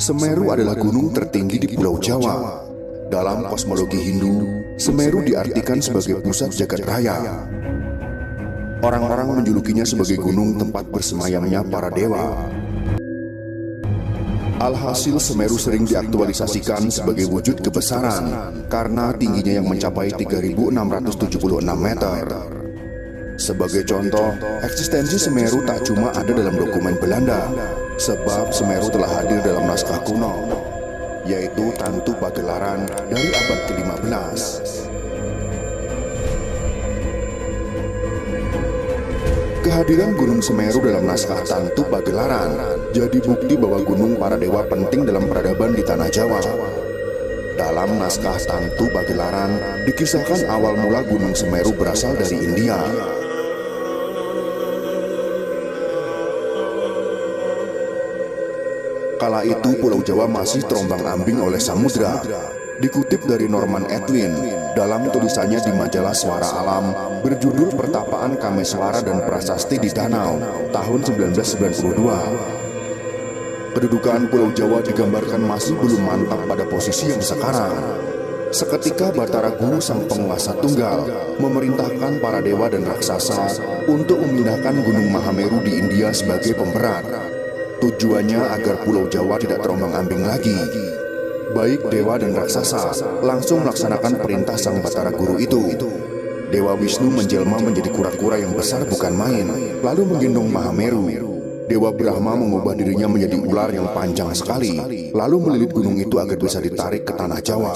Semeru adalah gunung tertinggi di Pulau Jawa. Dalam kosmologi Hindu, Semeru diartikan sebagai pusat jagat raya. Orang-orang menjulukinya sebagai gunung tempat bersemayamnya para dewa. Alhasil, Semeru sering diaktualisasikan sebagai wujud kebesaran karena tingginya yang mencapai 3.676 meter. Sebagai contoh, eksistensi Semeru tak cuma ada dalam dokumen Belanda, sebab Semeru telah hadir dalam naskah kuno, yaitu Tantu Pagelaran dari abad ke-15. Kehadiran Gunung Semeru dalam naskah Tantu Pagelaran jadi bukti bahwa gunung para dewa penting dalam peradaban di tanah Jawa. Dalam naskah Tantu Pagelaran dikisahkan awal mula Gunung Semeru berasal dari India. Kala itu Pulau Jawa masih terombang-ambing oleh samudra. Dikutip dari Norman Edwin dalam tulisannya di majalah Suara Alam berjudul Pertapaan Kameswara dan Prasasti di Danau tahun 1992. Kedudukan Pulau Jawa digambarkan masih belum mantap pada posisi yang sekarang. Seketika Batara Guru sang penguasa tunggal memerintahkan para dewa dan raksasa untuk memindahkan Gunung Mahameru di India sebagai pemberat. Tujuannya agar Pulau Jawa tidak terombang-ambing lagi. Baik dewa dan raksasa langsung melaksanakan perintah sang Batara Guru itu. Dewa Wisnu menjelma menjadi kura-kura yang besar bukan main, lalu menggendong Mahameru. Dewa Brahma mengubah dirinya menjadi ular yang panjang sekali, lalu melilit gunung itu agar bisa ditarik ke tanah Jawa.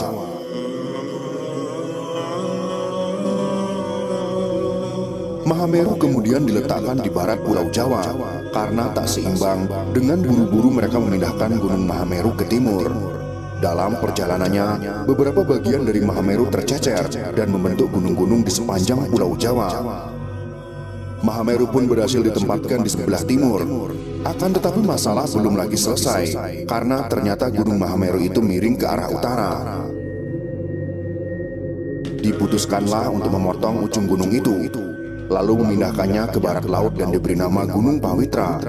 Mahameru kemudian diletakkan di barat Pulau Jawa karena tak seimbang dengan buru-buru mereka memindahkan Gunung Mahameru ke timur. Dalam perjalanannya, beberapa bagian dari Mahameru tercecer dan membentuk gunung-gunung di sepanjang Pulau Jawa. Mahameru pun berhasil ditempatkan di sebelah timur. Akan tetapi masalah belum lagi selesai karena ternyata Gunung Mahameru itu miring ke arah utara. Diputuskanlah untuk memotong ujung gunung itu, lalu memindahkannya ke barat laut dan diberi nama Gunung Pawitra.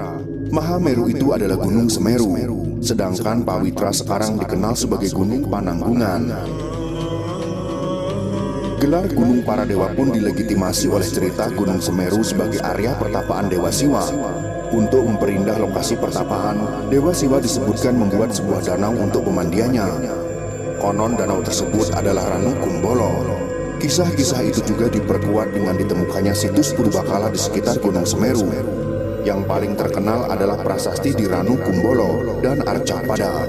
Mahameru itu adalah Gunung Semeru, sedangkan Pawitra sekarang dikenal sebagai Gunung Pananggungan. Gelar Gunung para Dewa pun dilegitimasi oleh cerita Gunung Semeru sebagai area pertapaan Dewa Siwa. Untuk memperindah lokasi pertapaan, Dewa Siwa disebutkan membuat sebuah danau untuk pemandiannya. Konon danau tersebut adalah Ranu Kumbolo. Kisah-kisah itu juga diperkuat dengan ditemukannya situs purbakala di sekitar Gunung Semeru. Yang paling terkenal adalah prasasti di Ranu Kumbolo dan Arcapada.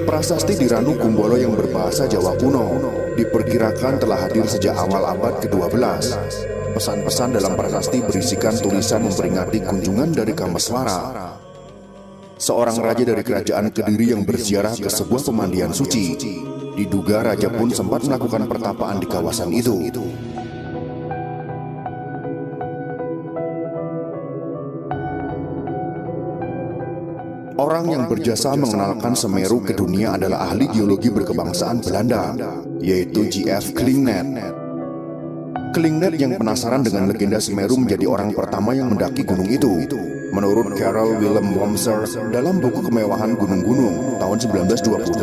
Prasasti di Ranu Kumbolo yang berbahasa Jawa kuno diperkirakan telah hadir sejak awal abad ke-12. Pesan-pesan dalam prasasti berisikan tulisan memperingati kunjungan dari Kameswara, seorang raja dari kerajaan Kediri yang berziarah ke sebuah pemandian suci. Diduga raja pun sempat melakukan pertapaan di kawasan itu. Orang yang berjasa mengenalkan Semeru ke dunia adalah ahli geologi berkebangsaan Belanda, yaitu J.F. Klingnet. Klingnet yang penasaran dengan legenda Semeru menjadi orang pertama yang mendaki gunung itu. Menurut Karel Willem Womser dalam buku Kemewahan Gunung-Gunung tahun 1928,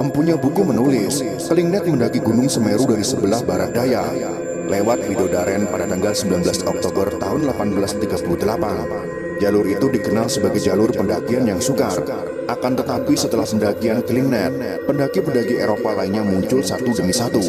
empunya buku menulis, Klingnet mendaki Gunung Semeru dari sebelah barat daya, lewat Widodaren pada tanggal 19 Oktober tahun 1838. Jalur itu dikenal sebagai jalur pendakian yang sukar. Akan tetapi setelah pendakian Klingnet, pendaki-pendaki Eropa lainnya muncul satu demi satu.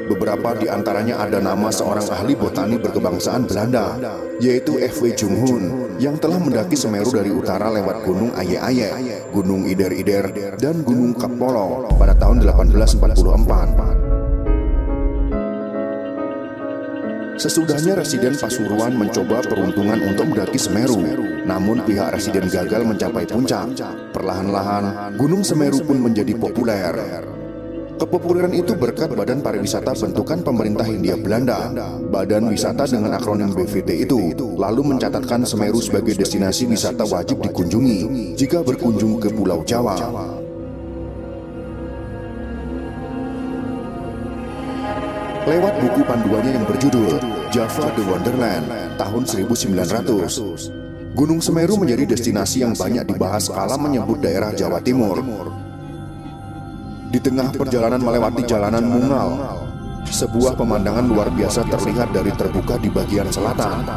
Beberapa di antaranya ada nama seorang ahli botani berkebangsaan Belanda, yaitu F.W. Junghun, yang telah mendaki Semeru dari utara lewat Gunung Aye-Aye, Gunung Ider-Ider, dan Gunung Kapolo pada tahun 1844. Sesudahnya Residen Pasuruan mencoba peruntungan untuk mendaki Semeru, namun pihak Residen gagal mencapai puncak. Perlahan-lahan, Gunung Semeru pun menjadi populer. Kepopuleran itu berkat Badan Pariwisata bentukan pemerintah Hindia Belanda. Badan wisata dengan akronim BVT itu lalu mencatatkan Semeru sebagai destinasi wisata wajib dikunjungi jika berkunjung ke Pulau Jawa. lewat buku panduannya yang berjudul Java the Wonderland tahun 1900. Gunung Semeru menjadi destinasi yang banyak dibahas kala menyebut daerah Jawa Timur. Di tengah perjalanan melewati jalanan Mungal, sebuah pemandangan luar biasa terlihat dari terbuka di bagian selatan.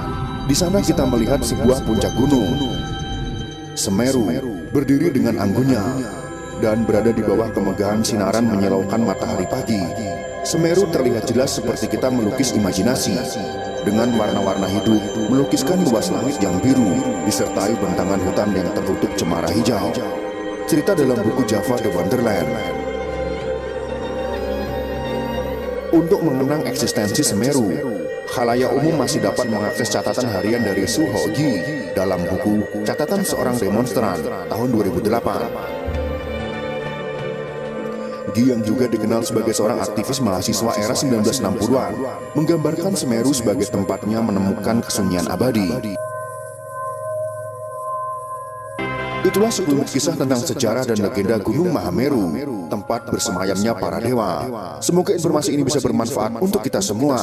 Di sana kita melihat sebuah puncak gunung, Semeru, berdiri dengan anggunnya dan berada di bawah kemegahan sinaran menyilaukan matahari pagi. Semeru terlihat jelas seperti kita melukis imajinasi, dengan warna-warna hidup, melukiskan luas langit yang biru, disertai bentangan hutan yang tertutup cemara hijau. Cerita dalam buku Java the Wonderland. Untuk mengenang eksistensi Semeru, khalayak umum masih dapat mengakses catatan harian dari Su Ho Gi dalam buku Catatan Seorang Demonstran tahun 2008. Gi yang juga dikenal sebagai seorang aktivis mahasiswa era 1960-an, menggambarkan Semeru sebagai tempatnya menemukan kesunyian abadi. Itulah sekelumit kisah tentang sejarah dan legenda Gunung Mahameru, tempat bersemayamnya para dewa. Semoga informasi ini bisa bermanfaat untuk kita semua.